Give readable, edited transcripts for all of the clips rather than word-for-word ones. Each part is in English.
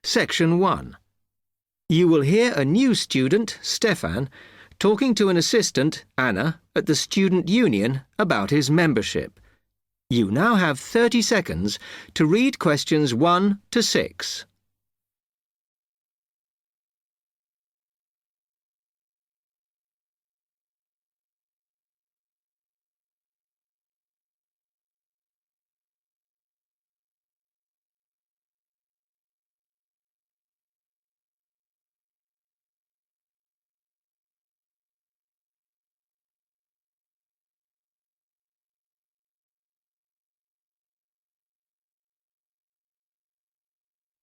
Section 1. You will hear a new student, Stefan, talking to an assistant, Anna, at the student union about his membership. You now have 30 seconds to read questions 1 to 6.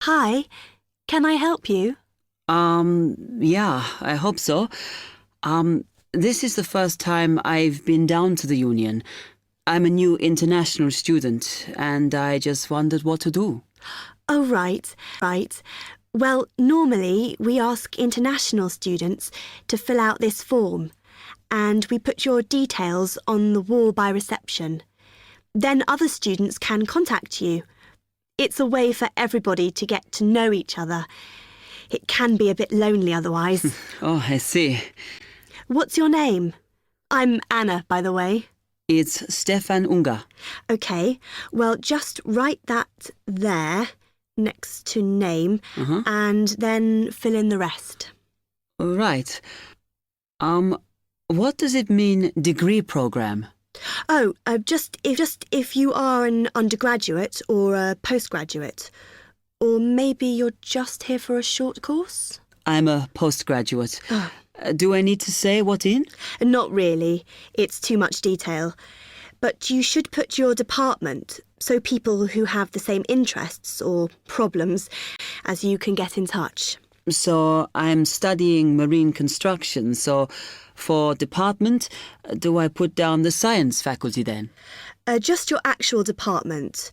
Hi, can I help you? Yeah, I hope so. This is the first time I've been down to the union. I'm a new international student, and I just wondered what to do. Oh, right. Well, normally we ask international students to fill out this form, and we put your details on the wall by reception. Then other students can contact you. It's a way for everybody to get to know each other. It can be a bit lonely otherwise. Oh, I see. What's your name? I'm Anna, by the way. It's Stefan Unger. OK, well, just write that there, next to name, and then fill in the rest. Right. What does it mean, degree program? Oh, just if you are an undergraduate or a postgraduate. Or maybe you're just here for a short course? I'm a postgraduate. Do I need to say what in? Not really. It's too much detail. But you should put your department so people who have the same interests or problems as you can get in touch. So I'm studying marine construction, so for department, do I put down the science faculty then? Just your actual department.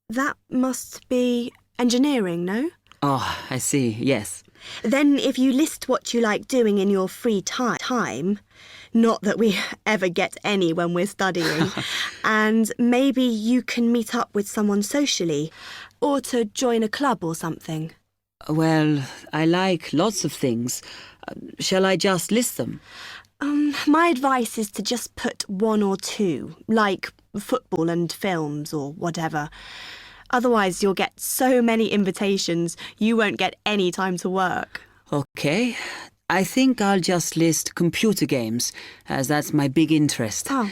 That must be engineering, no? Oh, I see, yes. Then if you list what you like doing in your free time, not that we ever get any when we're studying, and maybe you can meet up with someone socially, or to join a club or something. Well, I like lots of things. Shall I just list them? My advice is to just put 1 or 2, like football and films or whatever. Otherwise, you'll get so many invitations, you won't get any time to work. Okay. I think I'll just list computer games, as that's my big interest. Oh.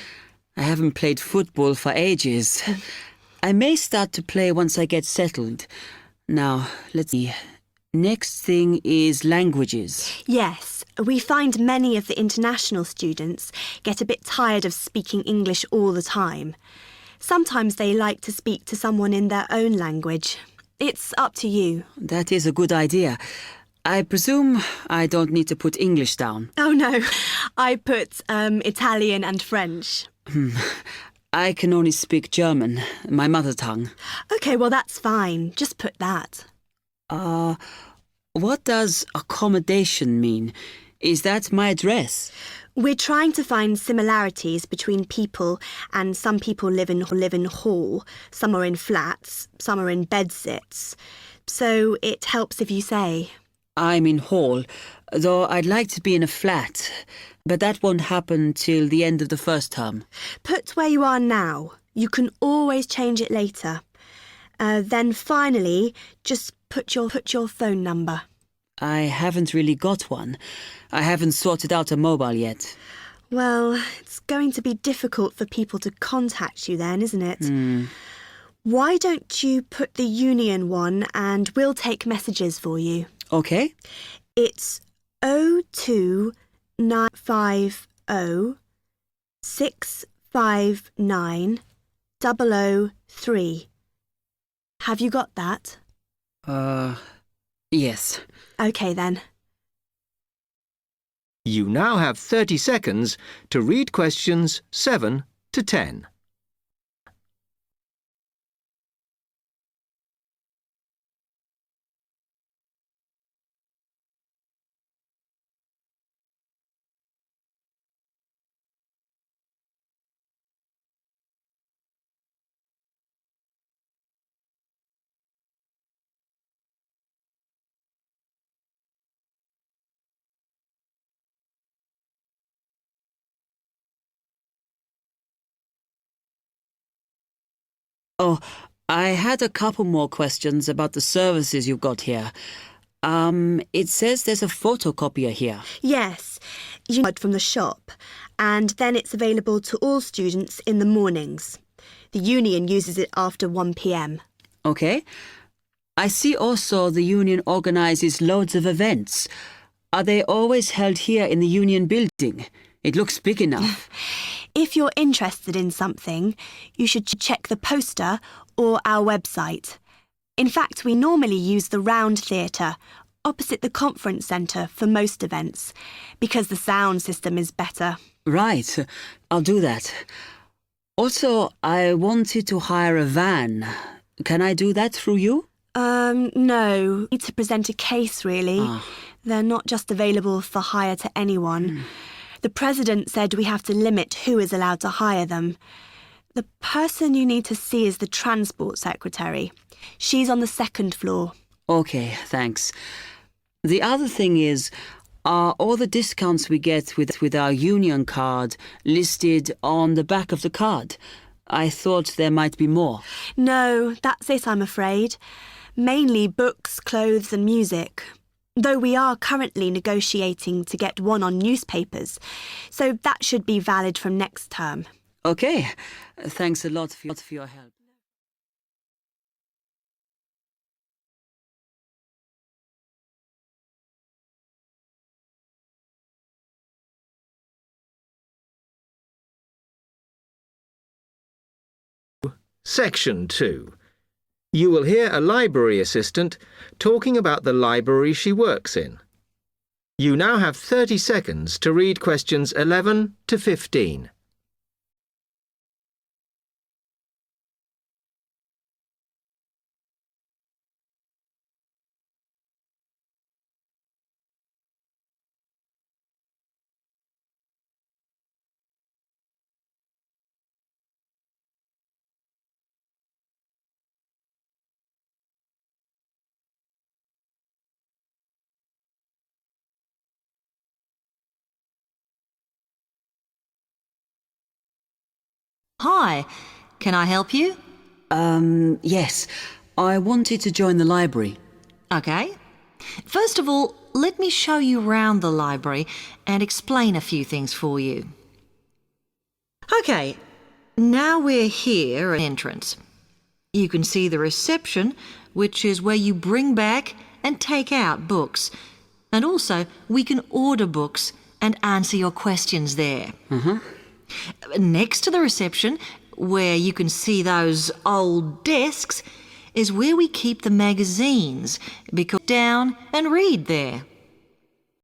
I haven't played football for ages. I may start to play once I get settled. Now, let's see. Next thing is languages. Yes, we find many of the international students get a bit tired of speaking English all the time. Sometimes they like to speak to someone in their own language. It's up to you. That is a good idea. I presume I don't need to put English down. Oh no, I put Italian and French. I can only speak German, my mother tongue. OK, well that's fine. Just put that. What does accommodation mean? Is that my address? We're trying to find similarities between people, and some people live in hall, some are in flats, some are in bedsits. So it helps if you say. I'm in hall, though I'd like to be in a flat, but that won't happen till the end of the first term. Put where you are now. You can always change it later. Then finally, just put your phone number. I haven't really got one. I haven't sorted out a mobile yet. Well, it's going to be difficult for people to contact you then, isn't it? Why don't you put the union one and we'll take messages for you? Okay. It's 02950 659 003. Have you got that? Yes. OK then. You now have 30 seconds to read questions 7 to 10. Oh, I had a couple more questions about the services you've got here. It says there's a photocopier here. Yes, you need from the shop, and then it's available to all students in the mornings. The union uses it after 1 p.m. Okay. I see also the union organizes loads of events. Are they always held here in the union building? It looks big enough. If you're interested in something, you should check the poster or our website. In fact, we normally use the Round Theatre opposite the conference centre for most events because the sound system is better. Right. I'll do that. Also, I wanted to hire a van. Can I do that through you? No. You need to present a case, really. They're not just available for hire to anyone. The president said we have to limit who is allowed to hire them. The person you need to see is the transport secretary. She's on the 2nd floor. Okay, thanks. The other thing is, are all the discounts we get with our union card listed on the back of the card? I thought there might be more. No, that's it, I'm afraid. Mainly books, clothes and music. Though we are currently negotiating to get one on newspapers, so that should be valid from next term. Okay, thanks a lot for your help. Section 2. You will hear a library assistant talking about the library she works in. You now have 30 seconds to read questions 11 to 15. Hi, can I help you? Yes. I wanted to join the library. Okay. First of all, let me show you round the library and explain a few things for you. Okay, now we're here at entrance. You can see the reception, which is where you bring back and take out books. And also, we can order books and answer your questions there. Next to the reception, where you can see those old desks, is where we keep the magazines, because down and read there.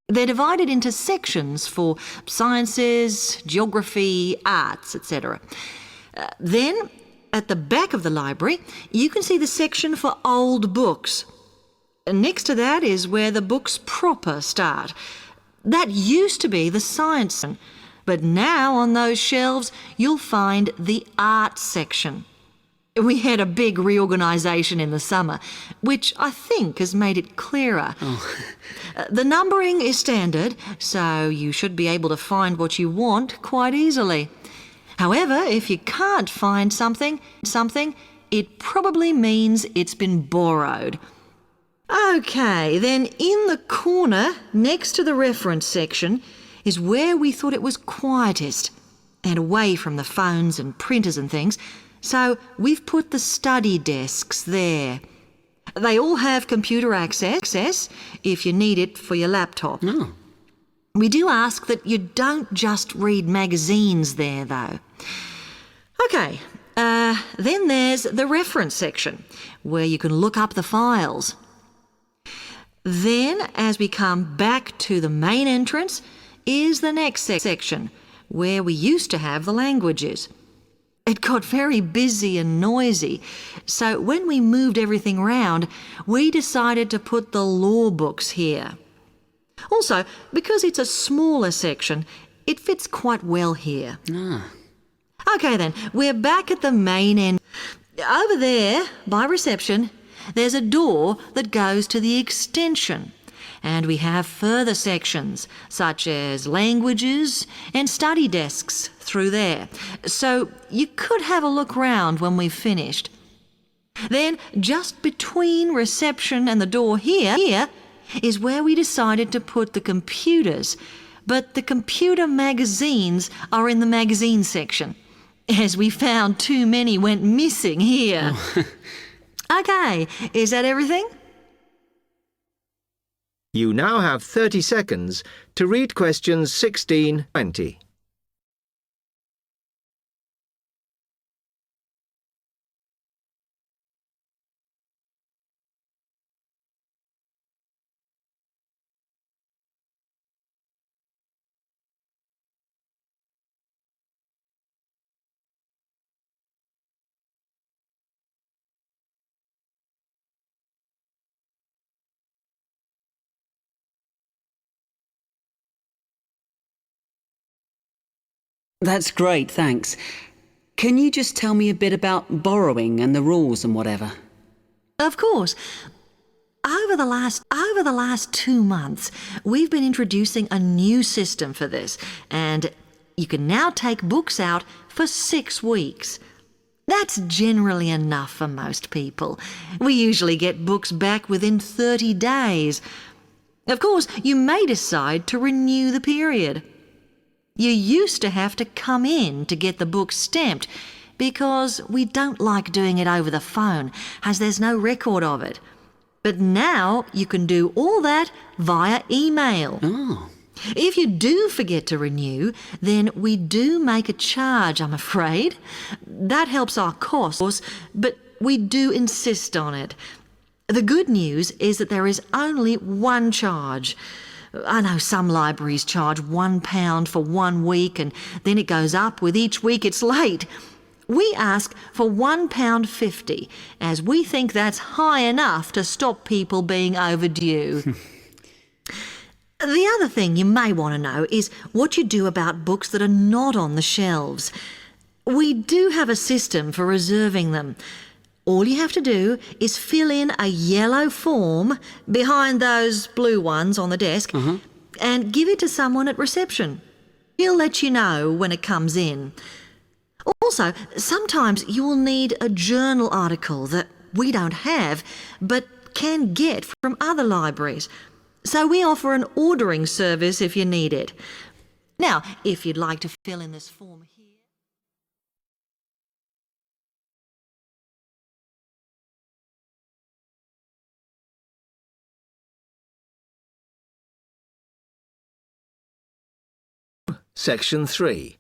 They're divided into sections for sciences, geography, arts, etc. Then, at the back of the library, you can see the section for old books. Next to that is where the books proper start. That used to be the science section, but now on those shelves you'll find the art section. We had a big reorganisation in the summer, which I think has made it clearer. The numbering is standard, so you should be able to find what you want quite easily. However, if you can't find something, it probably means it's been borrowed. Okay, then in the corner next to the reference section is where we thought it was quietest and away from the phones and printers and things, so we've put the study desks there. They all have computer access if you need it for your laptop. We do ask that you don't just read magazines there, though. Okay, then there's the reference section, where you can look up the files. Then, as we come back to the main entrance, is the next section, where we used to have the languages. It got very busy and noisy, so when we moved everything round, we decided to put the law books here. Also, because it's a smaller section, it fits quite well here. Okay then, we're back at the main end. Over there, by reception, there's a door that goes to the extension. And we have further sections, such as languages and study desks through there. So you could have a look round when we've finished. Then, just between reception and the door here is where we decided to put the computers. But the computer magazines are in the magazine section, as we found too many went missing here. Okay, is that everything? You now have 30 seconds to read questions 16, 20. That's great, thanks. Can you just tell me a bit about borrowing and the rules and whatever? Of course. Over the last 2 months, we've been introducing a new system for this, and you can now take books out for 6 weeks. That's generally enough for most people. We usually get books back within 30 days. Of course, you may decide to renew the period. You used to have to come in to get the book stamped because we don't like doing it over the phone, as there's no record of it. But now you can do all that via email. Oh. If you do forget to renew, then we do make a charge, I'm afraid. That helps our costs, but we do insist on it. The good news is that there is only one charge. I know some libraries charge £1 for 1 week and then it goes up with each week it's late. We ask for £1.50 as we think that's high enough to stop people being overdue. The other thing you may want to know is what you do about books that are not on the shelves. We do have a system for reserving them. All you have to do is fill in a yellow form behind those blue ones on the desk and give it to someone at reception. He'll let you know when it comes in. Also, sometimes you will need a journal article that we don't have but can get from other libraries. So we offer an ordering service if you need it. Now, if you'd like to fill in this form here. Section 3.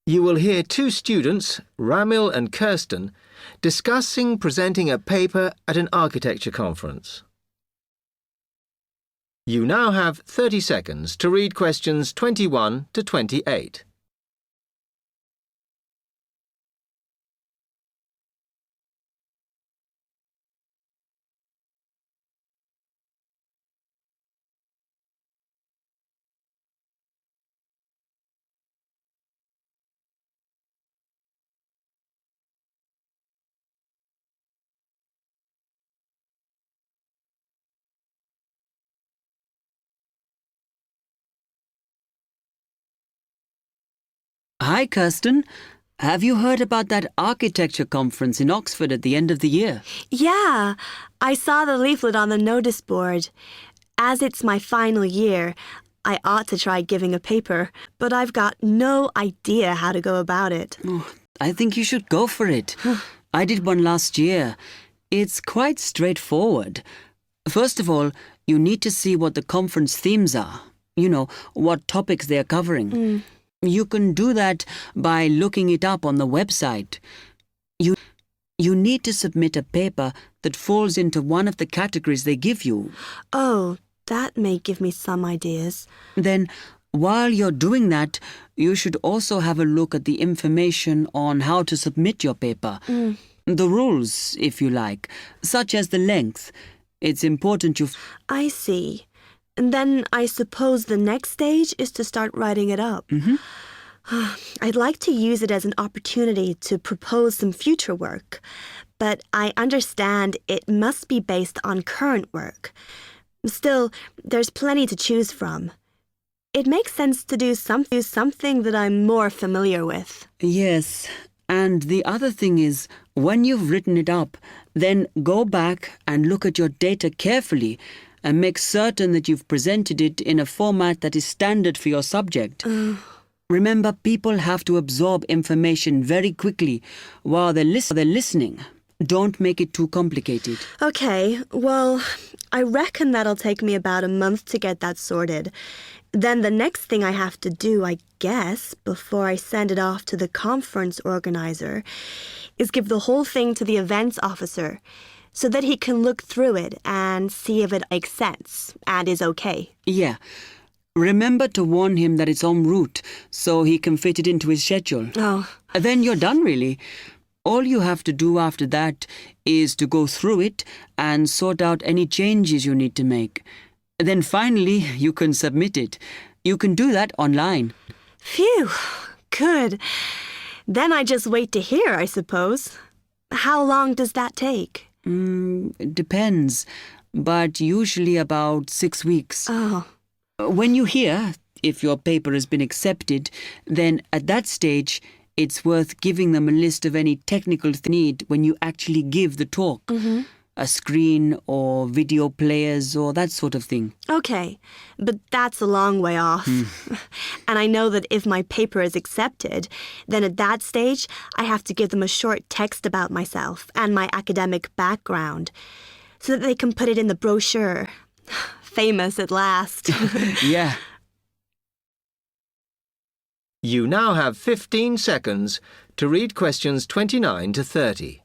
You will hear 2 students, Ramil and Kirsten, discussing presenting a paper at an architecture conference. You now have 30 seconds to read questions 21 to 28. Hi, Kirsten. Have you heard about that architecture conference in Oxford at the end of the year? Yeah, I saw the leaflet on the notice board. As it's my final year, I ought to try giving a paper, but I've got no idea how to go about it. Oh, I think you should go for it. I did one last year. It's quite straightforward. First of all, you need to see what the conference themes are. You know, what topics they're covering. You can do that by looking it up on the website. You need to submit a paper that falls into one of the categories they give you. Oh, that may give me some ideas. Then, while you're doing that, you should also have a look at the information on how to submit your paper. The rules, if you like, such as the length. It's important you... I see. And then I suppose the next stage is to start writing it up. I'd like to use it as an opportunity to propose some future work, but I understand it must be based on current work. Still, there's plenty to choose from. It makes sense to do something that I'm more familiar with. Yes, and the other thing is, when you've written it up, Then go back and look at your data carefully and make certain that you've presented it in a format that is standard for your subject. Remember, people have to absorb information very quickly while they're listening. Don't make it too complicated. Okay, well, I reckon that'll take me about a month to get that sorted. Then the next thing I have to do, I guess, before I send it off to the conference organizer, is give the whole thing to the events officer so that he can look through it and see if it makes sense and is okay. Yeah. Remember to warn him that it's en route so he can fit it into his schedule. Oh, Then you're done, really. All you have to do after that is to go through it and sort out any changes you need to make. Then finally, you can submit it. You can do that online. phew, good. Then I just wait to hear, I suppose. How long does that take? It depends, but usually about 6 weeks. Oh, When you hear if your paper has been accepted, then at that stage, it's worth giving them a list of any technical need when you actually give the talk. A screen or video players or that sort of thing. okay. But that's a long way off. And I know that if my paper is accepted, then at that stage, I have to give them a short text about myself and my academic background so that they can put it in the brochure. Famous at last. Yeah. You now have 15 seconds to read questions 29 to 30.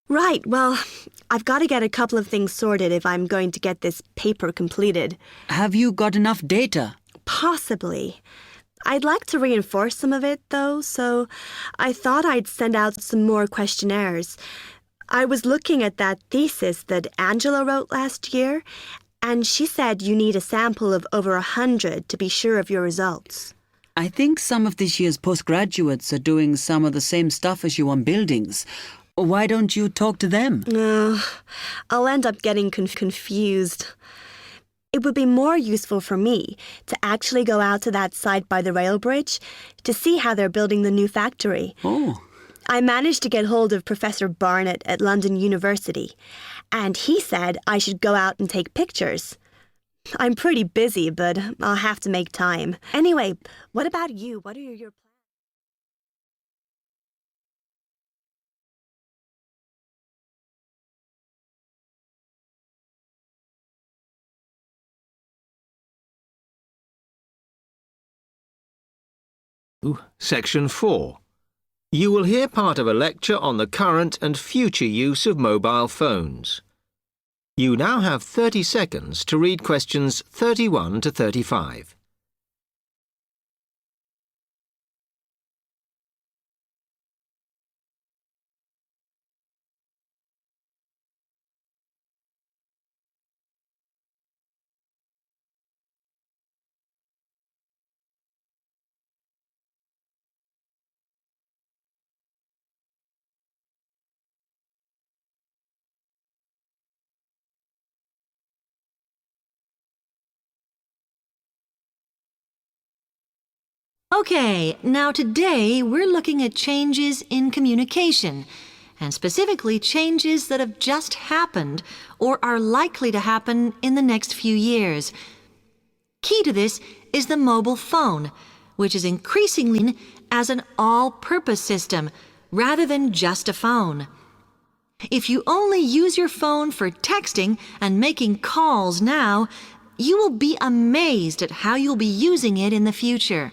Right, well, I've got to get a couple of things sorted if I'm going to get this paper completed. Have you got enough data? Possibly. I'd like to reinforce some of it, though, so I thought I'd send out some more questionnaires. I was looking at that thesis that Angela wrote last year, and she said you need a sample of over 100 to be sure of your results. I think some of this year's postgraduates are doing some of the same stuff as you on buildings. Why don't you talk to them? I'll end up getting confused. It would be more useful for me to actually go out to that site by the rail bridge to see how they're building the new factory. Oh. I managed to get hold of Professor Barnett at London University, and he said I should go out and take pictures. I'm pretty busy, but I'll have to make time. Anyway, what about you? What are your plans? Section 4. You will hear part of a lecture on the current and future use of mobile phones. You now have 30 seconds to read questions 31 to 35. Okay, now today we're looking at changes in communication, and specifically changes that have just happened or are likely to happen in the next few years. Key to this is the mobile phone, which is increasingly as an all-purpose system rather than just a phone. If you only use your phone for texting and making calls now, you will be amazed at how you'll be using it in the future.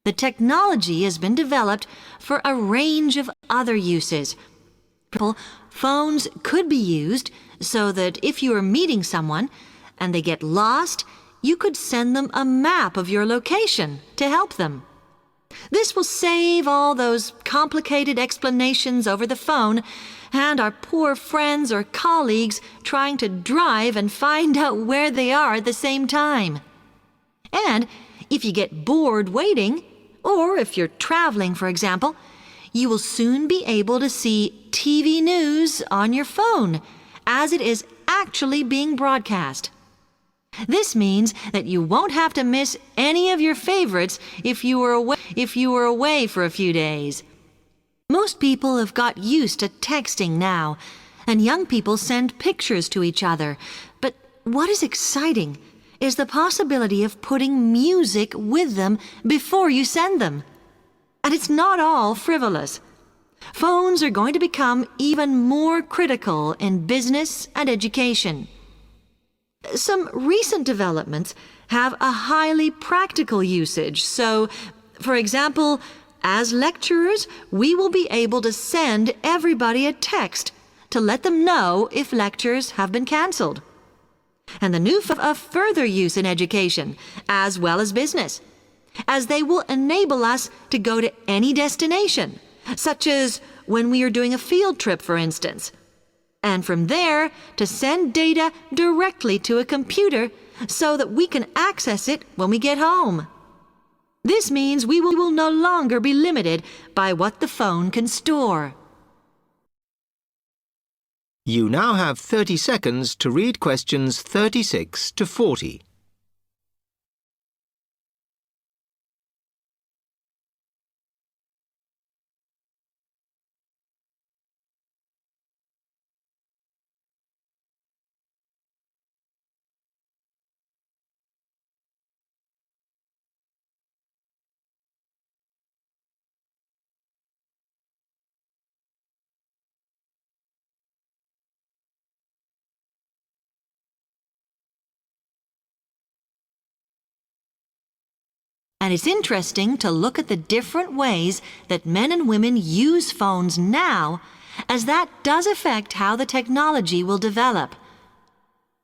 The technology has been developed for a range of other uses. Phones could be used so that if you are meeting someone and they get lost, you could send them a map of your location to help them. This will save all those complicated explanations over the phone and our poor friends or colleagues trying to drive and find out where they are at the same time. And if you get bored waiting, or if you're traveling, for example, you will soon be able to see TV news on your phone as it is actually being broadcast. This means that you won't have to miss any of your favorites if you were away for a few days. Most people have got used to texting now, and young people send pictures to each other. But what is exciting is the possibility of putting music with them before you send them. And it's not all frivolous. Phones are going to become even more critical in business and education. Some recent developments have a highly practical usage. So, for example, as lecturers, we will be able to send everybody a text to let them know if lectures have been cancelled. And the new of further use in education, as well as business, as they will enable us to go to any destination, such as when we are doing a field trip, for instance, and from there to send data directly to a computer so that we can access it when we get home. This means we will no longer be limited by what the phone can store. You now have 30 seconds to read questions 36 to 40. And it's interesting to look at the different ways that men and women use phones now, as that does affect how the technology will develop.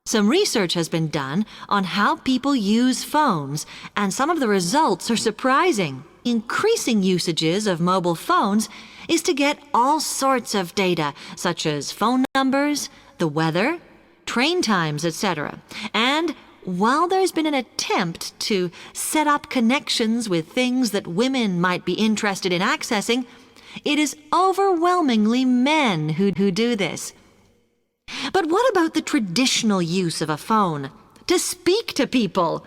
Some research has been done on how people use phones, and some of the results are surprising. Increasing usages of mobile phones is to get all sorts of data, such as phone numbers, the weather, train times, etc. And while there's been an attempt to set up connections with things that women might be interested in accessing, it is overwhelmingly men who do this. But what about the traditional use of a phone? To speak to people?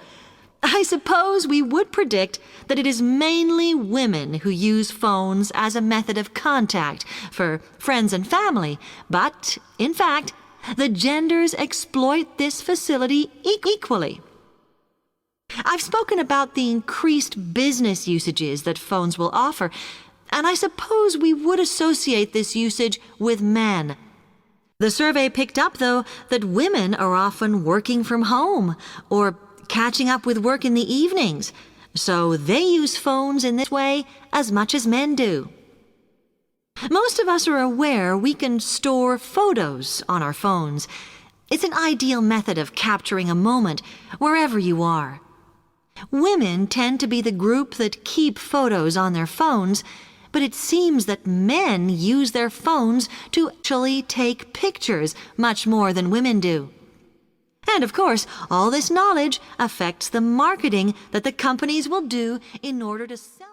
I suppose we would predict that it is mainly women who use phones as a method of contact for friends and family, but, in fact, the genders exploit this facility equally. I've spoken about the increased business usages that phones will offer, and I suppose we would associate this usage with men. The survey picked up, though, that women are often working from home or catching up with work in the evenings, so they use phones in this way as much as men do. Most of us are aware we can store photos on our phones. It's an ideal method of capturing a moment wherever you are. Women tend to be the group that keep photos on their phones, but it seems that men use their phones to actually take pictures much more than women do. And of course, all this knowledge affects the marketing that the companies will do in order to sell.